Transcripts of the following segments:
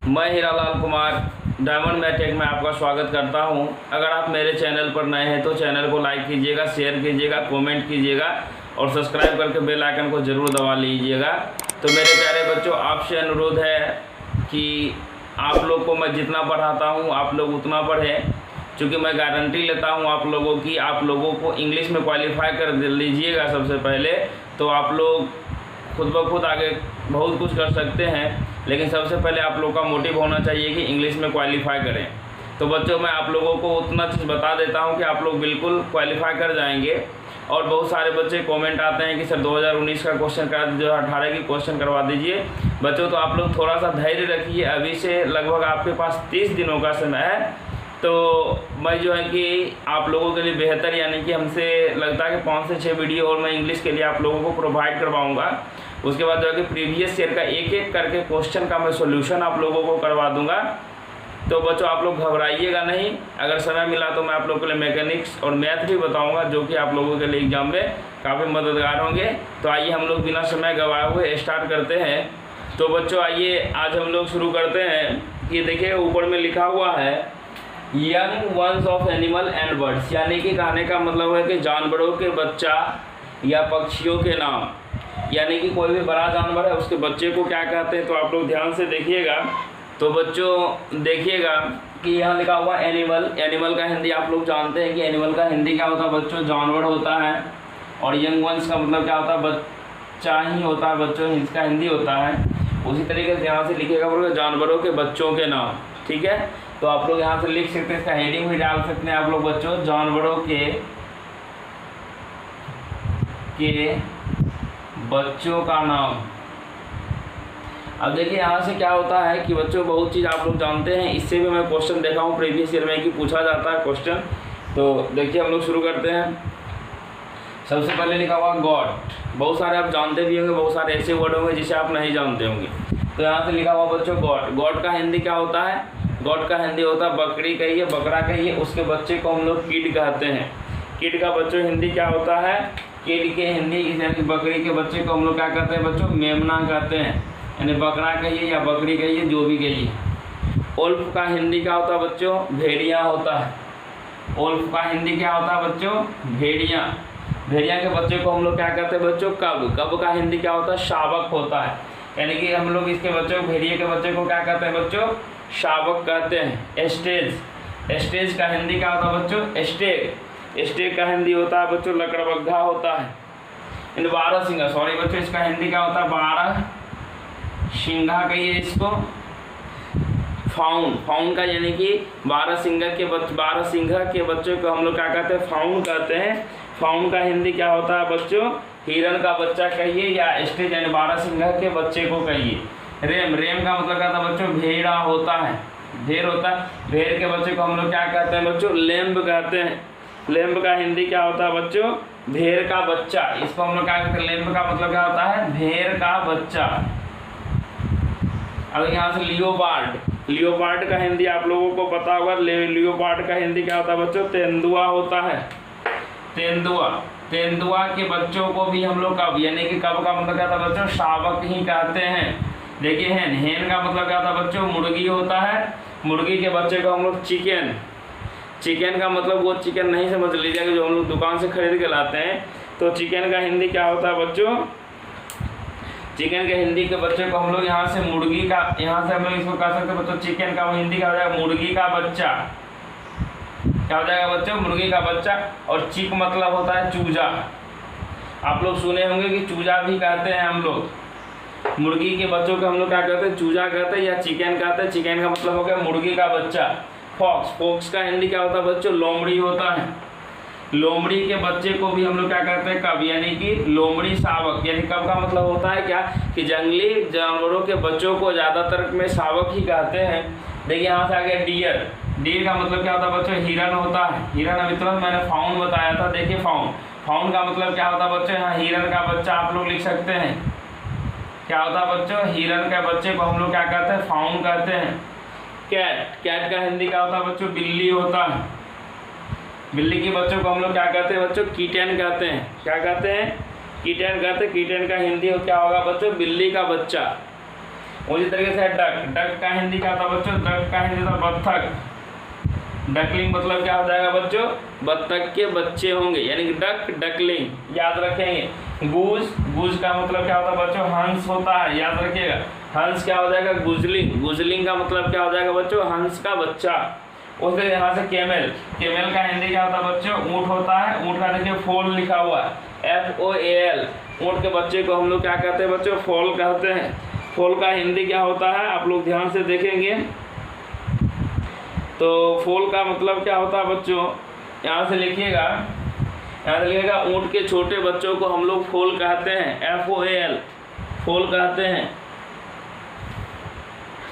मैं Hiralal Kumar diamond maitake में आपका स्वागत करता हूं। अगर आप मेरे चैनल पर नए हैं तो चैनल को लाइक कीजिएगा, शेयर कीजिएगा, कमेंट कीजिएगा और सब्सक्राइब करके बेल आइकन को ज़रूर दबा लीजिएगा। तो मेरे प्यारे बच्चों, आपसे अनुरोध है कि आप लोग को मैं जितना पढ़ाता हूं आप लोग उतना पढ़ें, क्योंकि मैं गारंटी लेता हूं आप लोगों की। आप लोगों को इंग्लिश में क्वालिफाई कर लीजिएगा सबसे पहले, तो आप लोग खुद ब खुद आगे बहुत कुछ कर सकते हैं। लेकिन सबसे पहले आप लोगों का मोटिव होना चाहिए कि इंग्लिश में क्वालिफाई करें। तो बच्चों, मैं आप लोगों को उतना चीज़ बता देता हूं कि आप लोग बिल्कुल क्वालिफाई कर जाएंगे। और बहुत सारे बच्चे कमेंट आते हैं कि सर 2019 का क्वेश्चन करा दीजिए, 2018 की क्वेश्चन करवा दीजिए। बच्चों, तो आप लोग थोड़ा सा धैर्य रखिए। अभी से लगभग आपके पास 30 दिनों का समय है। तो मैं जो है कि आप लोगों के लिए बेहतर, यानी कि हमसे लगता है कि 5 से 6 वीडियो और मैं इंग्लिश के लिए आप लोगों को प्रोवाइड करवाऊँगा। उसके बाद जो है कि प्रीवियस ईयर का एक एक करके क्वेश्चन का मैं सॉल्यूशन आप लोगों को करवा दूंगा। तो बच्चों, आप लोग घबराइएगा नहीं। अगर समय मिला तो मैं आप लोगों के लिए मैकेनिक्स और मैथ भी बताऊंगा, जो कि आप लोगों के लिए एग्जाम में काफ़ी मददगार होंगे। तो आइए हम लोग बिना समय गंवाए हुए स्टार्ट करते हैं। तो बच्चों, आइए आज हम लोग शुरू करते हैं। ये देखिए ऊपर में लिखा हुआ है young ones of animal and birds, यानी कि कहने का मतलब है कि जानवरों के बच्चा या पक्षियों के नाम, यानी कि कोई भी बड़ा जानवर है उसके बच्चे को क्या कहते हैं। तो आप लोग ध्यान से देखिएगा। तो बच्चों देखिएगा कि यहाँ लिखा हुआ एनिमल। एनिमल का हिंदी आप लोग जानते हैं कि एनिमल का हिंदी क्या होता है बच्चों, जानवर होता है। और यंग वंस का मतलब क्या होता है, बच्चा ही होता है बच्चों, इसका हिंदी होता है। उसी तरीके से यहाँ से लिखिएगा बोलो जानवरों के बच्चों के नाम, ठीक है। तो आप लोग यहाँ से लिख सकते हैं, इसका हेडिंग भी डाल सकते हैं आप लोग बच्चों, जानवरों के बच्चों का नाम। अब देखिए यहाँ से क्या होता है कि बच्चों बहुत चीज़ आप लोग जानते हैं। इससे भी मैं क्वेश्चन देखा हूँ प्रीवियस ईयर में कि पूछा जाता है क्वेश्चन। तो देखिए हम लोग शुरू करते हैं। सबसे पहले लिखा हुआ गॉड। बहुत सारे आप जानते भी होंगे, बहुत सारे ऐसे वर्ड होंगे जिसे आप नहीं जानते होंगे। तो यहाँ से लिखा हुआ बच्चों गॉड। गॉड का हिंदी क्या होता है, गॉड का हिंदी होता है बकरी कहिए, बकरा कहिए, उसके बच्चे को हम लोग किड कहते हैं। किड का बच्चों हिंदी क्या होता है, किड के हिंदी यानी कि बकरी के बच्चे को हम लोग क्या कहते हैं बच्चों, मेमना कहते हैं। यानी बकरा कहिए या बकरी कहिए, जो भी कहिए। उल्फ का हिंदी क्या होता है बच्चों, भेड़िया होता है। उल्फ का हिंदी क्या होता है बच्चों, भेड़िया। भेड़िया के बच्चे को हम लोग क्या कहते हैं बच्चों, कब। कब का हिंदी क्या होता है, शावक होता है। यानी कि हम लोग इसके बच्चों को, भेड़िए के बच्चे को क्या कहते हैं बच्चों, शावक कहते हैं। स्टेज। स्टेज का हिंदी क्या होता है बच्चों, स्टेग। स्टेग का हिंदी होता है बच्चों लकड़बग्घा होता है। इन 12 सिंगा, सॉरी बच्चों, इसका हिंदी क्या होता है, 12 सिंघा कहिए इसको। फाउन। फाउन का यानी कि 12 सिंघा के बच्चों को हम लोग क्या कहते हैं, फाउन कहते हैं। फाउन का हिंदी क्या होता है बच्चों, हिरन का बच्चा कहिए या स्टेज यानी 12 सिंघा के बच्चे को कहिए। रेम। रेम का मतलब क्या था बच्चों, भेड़ा होता है, भेड़ होता है। भेड़ के बच्चे को हम लोग क्या कहते हैं बच्चों, लेम्ब कहते हैं। लेम्ब का हिंदी क्या होता है बच्चों, भेड़ का बच्चा। इसको हम लोग क्या कहते हैं, लेम्ब का मतलब क्या होता है, भेड़ का बच्चा। अब यहाँ से लियोपार्ड। लियोपार्ड का हिंदी आप लोगों को पता होगा, लियोपार्ड का हिंदी क्या होता है बच्चों, तेंदुआ होता है। तेंदुआ। तेंदुआ के बच्चों को भी हम लोग कब, यानी कि कब का मतलब क्या था बच्चों, शावक ही कहते हैं। देखिए हेन। हेन का मतलब क्या था बच्चों, मुर्गी होता है। मुर्गी के बच्चे को हम लोग चिकन। चिकन का मतलब वो चिकन नहीं समझ लीजिएगा जो हम लोग दुकान से खरीद के लाते हैं। तो चिकन का हिंदी क्या होता है बच्चों, चिकन के हिंदी के बच्चे को हम लोग यहाँ से मुर्गी का, यहाँ से हम लोग इसको कह सकते हैं बच्चों, चिकन का हिंदी क्या हो जाएगा, मुर्गी का बच्चा। क्या हो जाएगा बच्चों, मुर्गी का बच्चा। और चिक मतलब होता है चूजा। आप लोग सुने होंगे कि चूजा भी कहते हैं हम लोग। मुर्गी के बच्चों को हम लोग क्या कहते हैं, चूजा कहते हैं या चिकन कहते हैं। चिकन का मतलब हो गया मुर्गी का बच्चा। फॉक्स। फॉक्स का हिंदी क्या होता है बच्चों, लोमड़ी होता है। लोमड़ी के बच्चे को भी हम लोग क्या कहते हैं, कब, यानी कि लोमड़ी शावक। यानी कब का मतलब होता है क्या, कि जंगली जानवरों के बच्चों को ज़्यादातर में शावक ही कहते हैं। देखिए यहाँ से आ गया डियर। डियर का मतलब क्या होता है बच्चों, हिरन होता है। हिरन अभी तुरंत मैंने फाउन बताया था। देखिए फाउन। फाउन का मतलब क्या होता है बच्चों, यहाँ हिरन का बच्चा आप लोग लिख सकते हैं। क्या होता है बच्चों, हिरन के बच्चे को हम लोग क्या कहते हैं, फाउन कहते हैं। कैट। कैट का हिंदी क्या होता है बच्चों, बिल्ली होता है। बिल्ली के बच्चों को हम लोग क्या कहते हैं बच्चों, कीटन कहते हैं। क्या कहते हैं, कीटन कहते हैं। कीटन का हिंदी क्या होगा बच्चों, बिल्ली का बच्चा। उसी तरीके से डक, डक का हिंदी क्या होता बच्चों, डक का हिंदी होता बत्तख। डकलिंग मतलब क्या हो जाएगा बच्चों, बत्तख के बच्चे होंगे, यानी कि डक डकलिंग याद रखेंगे। गूज, गूज का मतलब क्या होता है बच्चों, हंस होता है, याद रखिएगा। हंस क्या हो जाएगा, गुजलिंग, गुजलिंग का मतलब क्या हो जाएगा बच्चों, हंस का बच्चा। उसके यहाँ से केमल, केमल का हिंदी क्या होता है बच्चों, ऊँट होता है। ऊँट का देखिए फोल लिखा हुआ है, FOAL। ऊँट के बच्चे को हम लोग क्या कहते हैं बच्चों, फोल कहते हैं। फोल का हिंदी क्या होता है, आप लोग ध्यान से देखेंगे तो फोल का मतलब क्या होता है बच्चों, यहाँ से लिखिएगा, यहाँ से लिखिएगा ऊँट के छोटे बच्चों को हम लोग फोल कहते हैं, FOAL, फोल कहते हैं।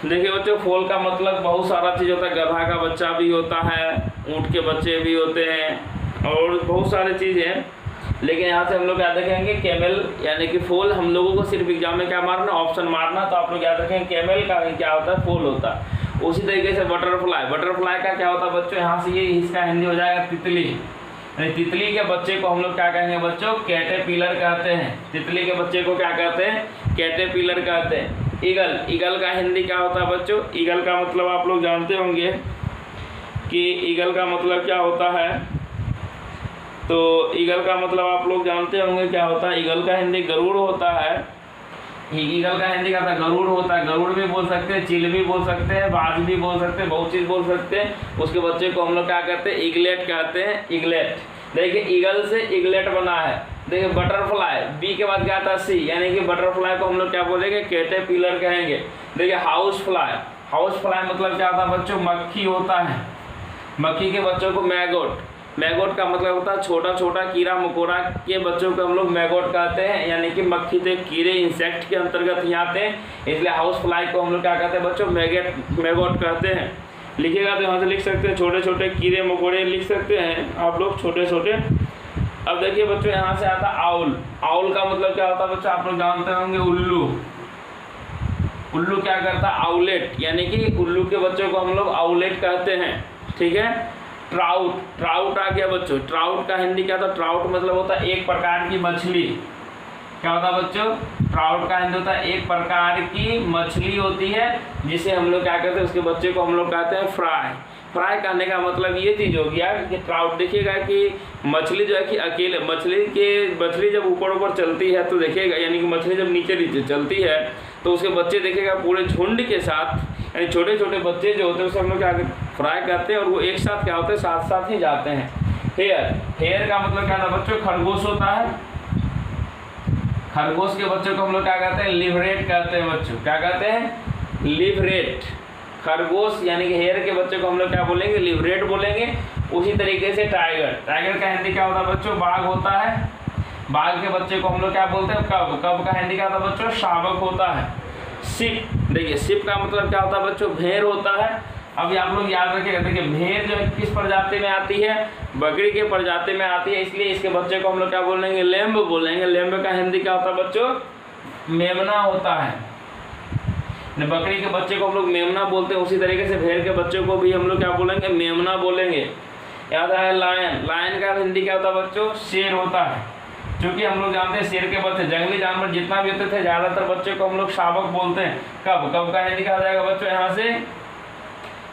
देखिए बच्चों, फोल का मतलब बहुत सारा चीज़ होता है, गधा का बच्चा भी होता है, ऊँट के बच्चे भी होते हैं और बहुत सारी चीज़ें। लेकिन यहाँ से हम लोग क्या देखेंगे, केमल यानी कि फोल। हम लोगों को सिर्फ एग्जाम में क्या मारना, ऑप्शन मारना, तो आप लोग याद रखेंगे केमल का क्या होता है, फोल होता है। उसी तरीके से बटरफ्लाई, बटरफ्लाई का क्या होता है बच्चों, यहाँ से ये इसका हिंदी हो जाएगा तितली। यानी तितली के बच्चे को हम लोग क्या कहेंगे बच्चों, कैटरपिलर कहते हैं। तितली के बच्चे को क्या कहते हैं, कैटरपिलर कहते हैं। ईगल, ईगल का हिंदी क्या होता है बच्चों, ईगल का मतलब आप लोग जानते होंगे कि ईगल का मतलब क्या होता है, तो ईगल का मतलब आप लोग जानते होंगे क्या होता है। ईगल का हिंदी गरुड़ होता है। ईगल का हिंदी क्या होता है, गरुड़ होता है। गरुड़ भी बोल सकते हैं, चिल भी बोल सकते हैं, बाज भी बोल सकते हैं, बहुत चीज़ बोल सकते हैं। उसके बच्चे को हम लोग क्या कहते हैं, ईगलेट कहते हैं, ईगलेट। देखिए ईगल से ईगलेट बना है। देखिए बटरफ्लाई, बी के बाद क्या था, सी, यानी कि बटरफ्लाई को हम लोग क्या बोलेंगे, कैटरपिलर कहेंगे। देखिए हाउस फ्लाई, हाउस फ्लाई मतलब क्या होता है बच्चों, मक्खी होता है। मक्खी के बच्चों को मैगोट, मैगोट का मतलब होता है छोटा छोटा कीड़ा मकोड़ा के बच्चों को हम लोग मैगोट कहते हैं, यानी कि मक्खी तो कीड़े इंसेक्ट के अंतर्गत ही आते हैं, इसलिए हाउस फ्लाई को हम लोग क्या कहते हैं बच्चों, मैगोट कहते हैं। लिखिएगा तो यहाँ से लिख सकते हैं छोटे छोटे कीड़े मकोड़े लिख सकते हैं आप लोग, छोटे छोटे। अब देखिए बच्चों, यहाँ से आता आउल। आउल का मतलब क्या होता है बच्चों, आप लोग जानते होंगे, उल्लू। उल्लू क्या करता है, आउलेट, यानी कि उल्लू के बच्चों को हम लोग आउलेट कहते हैं, ठीक है। ट्राउट, ट्राउट आ गया बच्चों। ट्राउट का हिंदी क्या था, ट्राउट मतलब होता है एक प्रकार की मछली। क्या होता है बच्चों, ट्राउट का हिंदी होता है एक प्रकार की मछली होती है, जिसे हम लोग क्या कहते हैं, उसके बच्चे को हम लोग कहते हैं फ्राई। फ्राई करने का मतलब ये चीज़ हो गया कि ट्राउट, देखिएगा कि मछली जो है कि अकेले मछली जब ऊपर ऊपर चलती है तो देखिएगा, यानी कि मछली जब नीचे नीचे चलती है तो उसके बच्चे देखिएगा पूरे झुंड के साथ, यानी छोटे छोटे बच्चे जो होते हैं उसे हम लोग क्या फ्राई करते हैं, और वो एक साथ क्या होते हैं, साथ साथ ही जाते हैं। हेयर, हेयर का मतलब क्या था बच्चों, खरगोश होता है। खरगोश के बच्चों को हम लोग क्या कहते हैं, लिवरेट कहते हैं बच्चों। क्या कहते हैं, लिवरेट। खरगोश यानी कि हेयर के बच्चे को हम लोग क्या बोलेंगे, लिवरेट बोलेंगे। उसी तरीके से टाइगर, टाइगर का हिंदी क्या होता है बच्चों, बाघ होता है। बाघ के बच्चे को हम लोग क्या बोलते हैं, कब। कब का हिंदी क्या होता है बच्चों, शावक होता है। सिप, देखिए सिप का मतलब क्या होता है बच्चों, भेड़ होता है। अभी आप लोग याद रखिएगा, देखिए भेड़ जो है किस प्रजाति में आती है, बकरी के प्रजाति में आती है, इसलिए इसके बच्चे को हम लोग क्या बोलेंगे, लेम्ब बोलेंगे। लेम्ब का हिंदी क्या होता है बच्चों, मेमना होता है। बकरी के बच्चे को हम लोग मेमना बोलते हैं, उसी तरीके से भेड़ के बच्चे को भी हम लोग क्या बोलेंगे, मेमना बोलेंगे। याद आया, लायन, लायन का हिंदी क्या होता है बच्चों, शेर होता है। क्योंकि हम लोग जानते हैं शेर के बच्चे, जंगली जानवर जितना भी होते थे ज़्यादातर बच्चे को हम लोग शावक बोलते हैं। कब, कब का हिंदी क्या हो जाएगा बच्चों, यहाँ से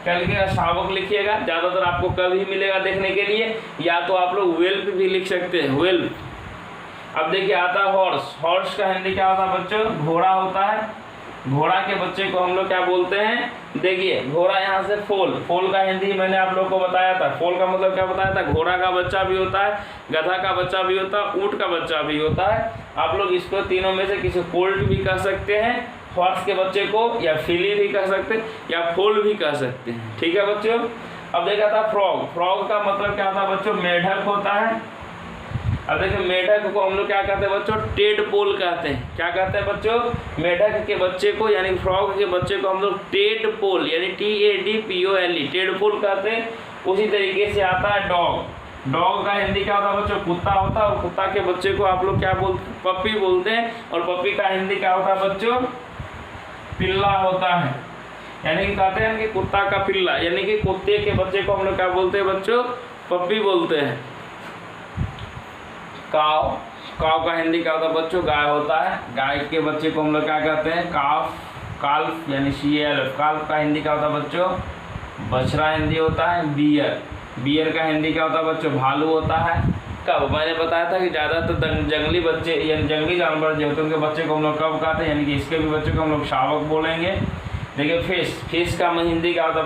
क्या लिखिएगा, शावक लिखिएगा। ज़्यादातर आपको कब ही मिलेगा देखने के लिए, या तो आप लोग वेल्प भी लिख सकते हैं, वेल्प। अब देखिए आता है हॉर्स। हॉर्स का हिंदी क्या होता है बच्चों, घोड़ा होता है। घोड़ा के बच्चे को हम लोग क्या बोलते हैं, देखिए घोड़ा यहाँ से फोल। फोल का हिंदी मैंने आप लोग को बताया था। फोल का मतलब क्या बताया था, घोड़ा का बच्चा भी होता है, गधा का बच्चा भी होता है, ऊँट का बच्चा भी होता है। आप लोग इसको तीनों में से किसी कोल्ट भी कह सकते हैं, हॉर्स के बच्चे को, या फिली भी कह सकते हैं, या फोल भी कह सकते हैं, ठीक है बच्चों। अब देखा था फ्रॉग। फ्रॉग का मतलब क्या था बच्चों, मेढक होता है। अब देखिए मेढक को हम लोग क्या कहते हैं बच्चों, टेडपोल कहते हैं। क्या कहते हैं बच्चों, मेढक के बच्चे को यानी फ्रॉग के बच्चे को हम लोग टेडपोल यानी TADPOLE टेडपोल कहते हैं। उसी तरीके से आता है डॉग। डॉग का हिंदी क्या होता है बच्चों, कुत्ता होता है, और कुत्ता के बच्चे को आप लोग क्या बोलते, पप्पी बोलते हैं। और पप्पी का हिंदी क्या होता है बच्चों, पिल्ला होता है। यानी कि कहते हैं कि कुत्ता का पिल्ला, यानी कि कुत्ते के बच्चे को हम लोग क्या बोलते हैं बच्चों, पप्पी बोलते हैं। काव, काव का हिंदी क्या होता है बच्चों, गाय होता है। गाय के बच्चे को हम लोग क्या कहते हैं, काफ काल्फ यानी CALF। काल्फ का हिंदी क्या होता है बच्चों? बछड़ा हिंदी होता है। बियर, बियर का हिंदी क्या होता है बच्चों? भालू होता है। कब? मैंने बताया था कि ज़्यादातर जंगली बच्चे यानी जंगली जानवर जो होते हैं उनके बच्चे को हम लोग कब कहते हैं, यानी कि इसके भी बच्चों को हम लोग शावक बोलेंगे। देखिए फिश, फिश का हिंदी क्या होता है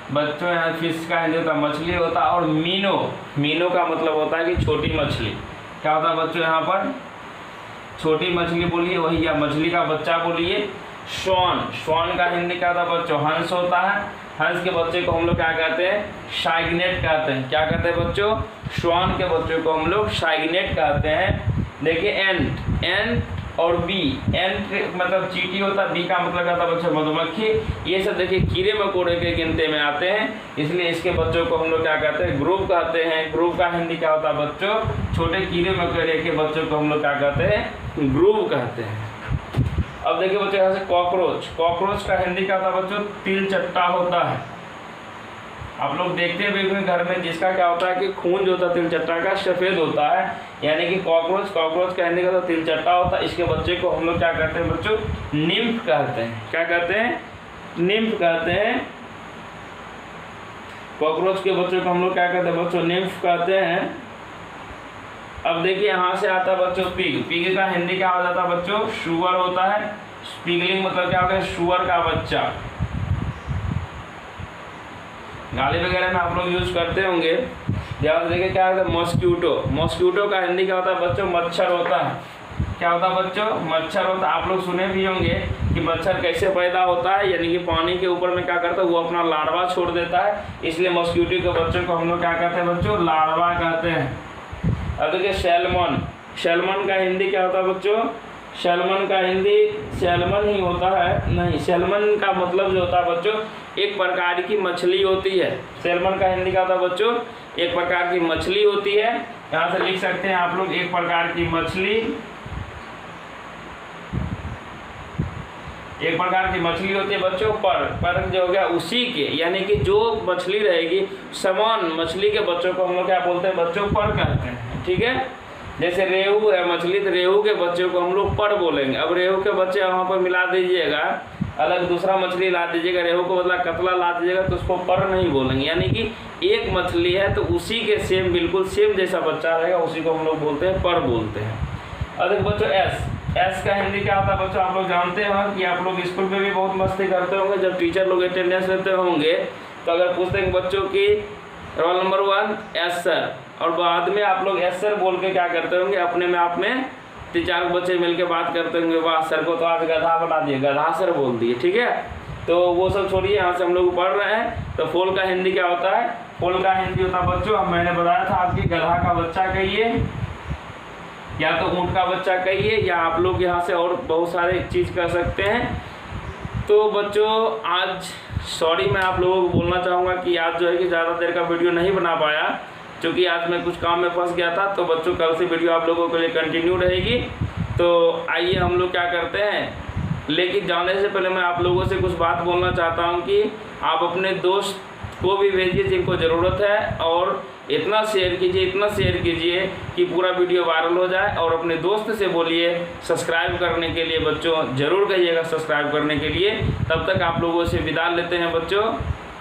बच्चों? यहाँ फिश का हिंदी होता है मछली होता है। और मीनो, मीनो का मतलब होता है कि छोटी मछली। क्या होता है बच्चों यहाँ पर? छोटी मछली बोलिए, वही या मछली का बच्चा बोलिए। श्वान, श्वान का हिंदी क्या होता है बच्चों? हंस होता है। हंस के बच्चे को हम लोग क्या कहते हैं? शाइगनेट कहते हैं। क्या कहते हैं बच्चों? श्वान के बच्चों को हम लोग शाइगनेट कहते हैं। देखिए एंट, एंट और बी, एंट मतलब चींटी होता है, बी का मतलब कहता है बच्चों मधुमक्खी। ये सब देखिए कीड़े मकोड़े के गिनती में आते हैं, इसलिए इसके बच्चों को हम लोग क्या कहते हैं? ग्रुप कहते हैं। ग्रुप का हिंदी क्या होता है बच्चों? छोटे कीड़े मकोड़े के बच्चों को हम लोग क्या कहते हैं? ग्रुप कहते हैं। अब देखिए बच्चों यहाँ से कॉकरोच, कॉकरोच का हिंदी क्या होता है बच्चों? तिलचट्टा होता है। आप लोग देखते हैं भी घर में जिसका क्या होता है कि खून जो होता है तिलचट्टा का सफ़ेद होता है, यानी कि कॉकरोच, कॉकरोच का हिंदी का तो तिलचट्टा होता है। इसके बच्चे को हम लोग क्या कहते हैं बच्चों? निम्फ कहते हैं। क्या कहते हैं? निम्फ कहते हैं। कॉकरोच के बच्चों को हम लोग क्या कहते हैं बच्चों? निम्फ कहते हैं। अब देखिए यहाँ से आता है बच्चों पिग, पिग का हिंदी क्या हो जाता है बच्चों? शुअर होता है। पिगलिंग मतलब क्या होता है? शुअर का बच्चा। गाली वगैरह में आप लोग यूज करते होंगे। ध्यान देखिए क्या होता है? मॉस्क्यूटो, मॉस्क्यूटो का हिंदी क्या होता है बच्चों? मच्छर होता है। क्या होता है बच्चों? मच्छर होता है। आप लोग सुने भी होंगे कि मच्छर कैसे पैदा होता है, यानी कि पानी के ऊपर में क्या करता है? वो अपना लार्वा छोड़ देता है, इसलिए मॉस्क्यूटो के बच्चों को हम लोग क्या कहते हैं बच्चों? लार्वा कहते हैं। अब देखिए सैल्मन, सैल्मन का हिंदी क्या होता है बच्चों? सैल्मन का हिंदी सैल्मन ही होता है, नहीं, सैल्मन का मतलब जो होता है बच्चों एक प्रकार की मछली होती है। सैल्मन का हिंदी क्या होता है बच्चों? एक प्रकार की मछली होती है। यहाँ से लिख सकते हैं आप लोग एक प्रकार की मछली, एक प्रकार की मछली होती है बच्चों। पर जो हो गया उसी के, यानी कि जो मछली रहेगी समान मछली के बच्चों को हम लोग क्या बोलते हैं बच्चों? पर कहते हैं। ठीक है, जैसे रेहू है मछली, तो रेहू के बच्चों को हम लोग पर बोलेंगे। अब रेहू के बच्चे वहाँ पर मिला दीजिएगा, अलग दूसरा मछली ला दीजिएगा, रेहू को मतलब कतला ला दीजिएगा, तो उसको पर नहीं बोलेंगे। यानी कि एक मछली है तो उसी के सेम, बिल्कुल सेम जैसा बच्चा रहेगा, उसी को हम लोग बोलते हैं पर बोलते हैं। अब देखो बच्चों एस, एस का हिंदी क्या होता है बच्चों? आप लोग जानते हैं कि आप लोग स्कूल में भी बहुत मस्ती करते होंगे, जब टीचर लोग अटेंडेंस लेते होंगे तो अगर पूछते हैं बच्चों की रोल नंबर 1 एस सर, और बाद में आप लोग एस सर बोल के क्या करते होंगे? अपने में आप में 3-4 बच्चे मिलकर बात करते होंगे, वाह सर को तो आज गधा बना दिए, गधा सर बोल दिए। ठीक है, तो वो सब छोड़िए, यहाँ से हम लोग पढ़ रहे हैं। तो फूल का हिंदी क्या होता है? फूल का हिंदी होता है बच्चों, अब मैंने बताया था आपकी गधा का बच्चा कहिए, या तो ऊँट का बच्चा कहिए, या आप लोग यहाँ से और बहुत सारे चीज़ कर सकते हैं। तो बच्चों आज सॉरी मैं आप लोगों को बोलना चाहूँगा कि आज जो है कि ज़्यादा देर का वीडियो नहीं बना पाया, क्योंकि आज मैं कुछ काम में फंस गया था। तो बच्चों कल से वीडियो आप लोगों के लिए कंटिन्यू रहेगी। तो आइए हम लोग क्या करते हैं, लेकिन जाने से पहले मैं आप लोगों से कुछ बात बोलना चाहता हूँ कि आप अपने दोस्त को भी भेजिए जिनको ज़रूरत है, और इतना शेयर कीजिए, इतना शेयर कीजिए कि पूरा वीडियो वायरल हो जाए। और अपने दोस्त से बोलिए सब्सक्राइब करने के लिए, बच्चों ज़रूर कहिएगा सब्सक्राइब करने के लिए। तब तक आप लोगों से विदा लेते हैं बच्चों।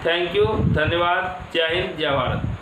थैंक यू, धन्यवाद, जय हिंद, जय भारत।